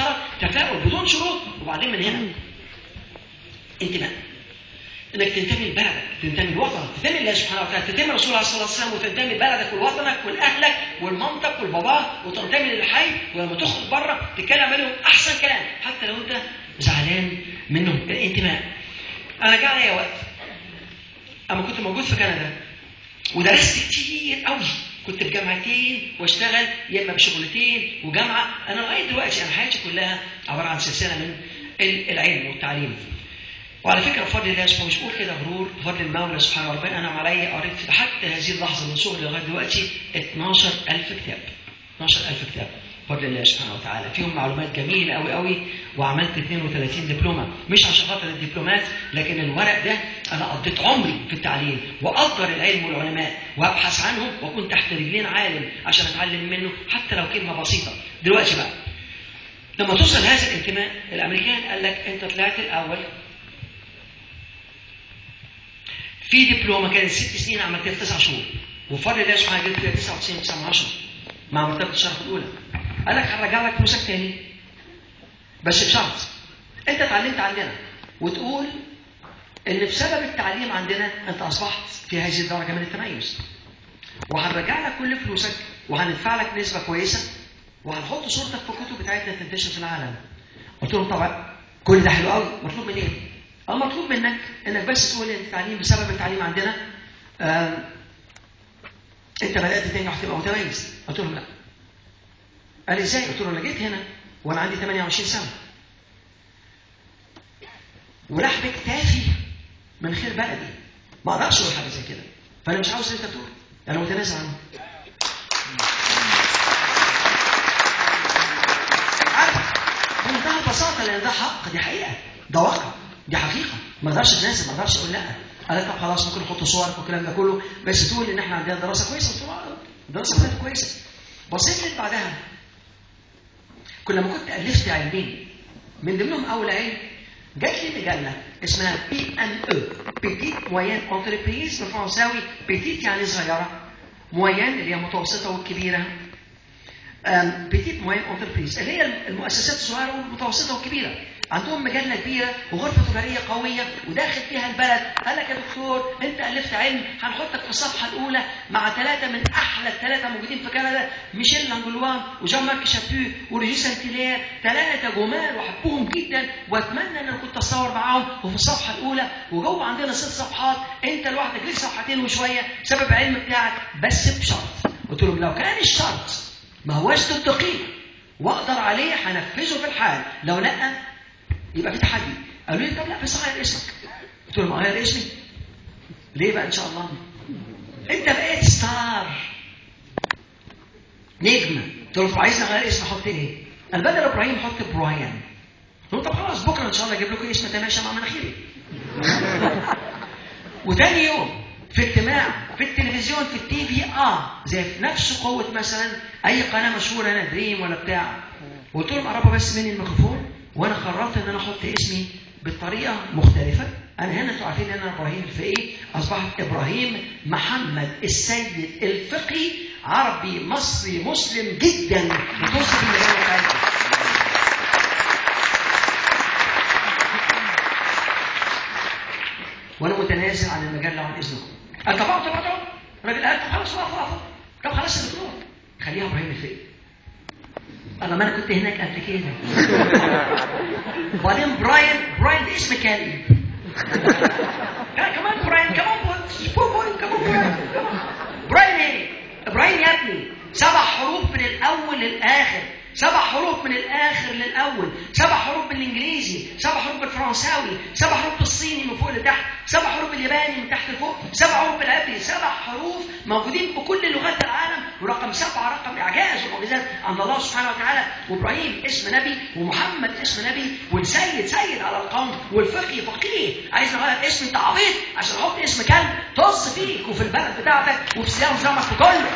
استبشار تفاؤل بدون شروط. وبعدين من هنا انتماء، انك تنتمي لبلدك، تنتمي لوطنك، تنتمي لله سبحانه وتعالى، تنتمي لرسول الله صلى الله عليه وسلم، وتنتمي لبلدك ولوطنك ولاهلك والمنطق والبابا، وتنتمي للحي. ولما تخرج بره تتكلم عليهم احسن كلام حتى لو انت زعلان منهم. الانتماء. انا جه عليا وقت اما كنت موجود في كندا ودرست كتير قوي، كنت في جامعتين واشتغل يا اما بشغلتين وجامعه. انا لغايه دلوقتي انا حياتي كلها عباره عن سلسله من العلم والتعليم. وعلى فكره بفضل الله سبحانه، مش بقول كده غرور، بفضل المولى سبحانه ربنا انعم عليا، قريت حتى هذه اللحظه من صغري لغايه دلوقتي 12000 كتاب. 12000 كتاب بفضل الله سبحانه وتعالى، فيهم معلومات جميله قوي قوي. وعملت 32 دبلومه، مش عشان خاطر الدبلومات، لكن الورق ده انا قضيت عمري في التعليم واقدر العلم والعلماء وابحث عنهم واكون تحت رجلين عالم عشان اتعلم منه حتى لو كلمه بسيطه. دلوقتي بقى لما توصل هذا الانتماء، الامريكان قال لك انت طلعت الاول في دبلومه كانت 6 سنين عملتها في 9 شهور، وفضل الله سبحانه جبت فيها 99.9 مع مرتبه الشرف الاولى. قال لك هنرجع لك فلوسك تاني بس بشرط انت اتعلمت عندنا وتقول ان بسبب التعليم عندنا انت اصبحت في هذه الدرجه من التميز، وهنرجع لك كل فلوسك وهندفع لك نسبه كويسه وهنحط صورتك في الكتب بتاعتنا تنتشر في العالم. قلت لهم طبعا كل ده حلو قوي، مطلوب مني ايه؟ المطلوب منك انك بس تقول ان التعليم بسبب التعليم عندنا انت بدات تنجح وتبقى متميز. قلت لهم لا. قال ازاي؟ قلت له انا جيت هنا وانا عندي 28 سنه ولحم كتافي من خير بلدي، ما اقدرش اقول حاجه زي كده، فانا مش عاوز انت تقول، انا متنازل عنه. عارف بمنتهى البساطه، لان ده حق، دي حقيقه، ده واقع، دي حقيقه، ما اقدرش اتنازل، ما اقدرش اقول لا. قال طب خلاص ممكن نحط صورك والكلام ده كله بس تقول ان احنا عندنا دراسه كويسه. قلت له الدراسه بتاعتي كويسه. بصيت لي بعدها كل ما كنت الفت علمين من ضمنهم اول علم جات لي مجله اسمها PME بيتيت موين انتربريز، بالفرنساوي بيتيت يعني صغيره، موين اللي هي متوسطه والكبيره، بيتيت موين انتربريز اللي هي المؤسسات الصغيره والمتوسطه والكبيره. عندهم مجله كبيره وغرفه تجاريه قويه وداخل فيها البلد. قال لك يا دكتور انت الفت علم، هنحطك في الصفحه الاولى مع 3 من احلى ال3 موجودين في كندا، ميشيل لانجلوان وجان مارك شابو وريجي سانتيلير، 3 جمال وحبهم جدا واتمنى ان انا كنت اتصور معاهم وفي الصفحه الاولى. وجوه عندنا 6 صفحات، انت لوحدك ليك صفحتين وشويه سبب علم بتاعك بس بشرط. قلت لهم لو كان الشرط ما هوش ضد قيمه واقدر عليه هنفذه في الحال، لو لا يبقى في تحدي. قالوا لي طب لا بس غير اسمك. قلت لهم اغير اسمي ليه بقى؟ ان شاء الله انت بقيت ستار نجم. قلت لهم طب عايزني اغير اسمي احط ايه؟ قال بدل ابراهيم حط براين. قلت لهم طب خلاص بكره ان شاء الله اجيب لكم اسم تماشى مع مناخيري. وتاني يوم في اجتماع في التلفزيون في التي في زي في نفس قوه مثلا اي قناه مشهوره هنا دريم ولا بتاع. قلت لهم قربوا بس مني الميكروفون وانا قررت ان انا احط اسمي بطريقه مختلفه. انا هنا انتوا عارفين ان انا ابراهيم الفقي، اصبحت ابراهيم محمد السيد الفقي، عربي مصري مسلم جدا وتصف المجال بتاعتنا. وانا متنازل عن المجله عن اذنكم. قال طب الراجل قال طب خلاص وقف. طب خلاص يا دكتور خليها ابراهيم الفقي. أنا ما أنا كنت هناك قبل كده. وبعدين براين ده اسم كلب. كمان براين كمان براين إيه؟ براين يا ابني 7 حروف من الأول للآخر، 7 حروف من الآخر للأول، 7 حروف بالإنجليزي، 7 حروف بالفرنساوي، 7 حروف بالصيني من فوق لتحت، 7 حروف بالياباني من تحت لفوق، 7 حروف بالعبري، 7 حروف موجودين بكل لغات العالم. ورقم 7 رقم إعجاز ومعجزات عند الله سبحانه وتعالى. وإبراهيم اسم نبي، ومحمد اسم نبي، والسيد سيد على القوم، والفقيه فقيه. عايز نغير اسم أنت عبيط عشان أحط اسم كلب طز فيك وفي البلد بتاعتك وفي صيام زمك وكله.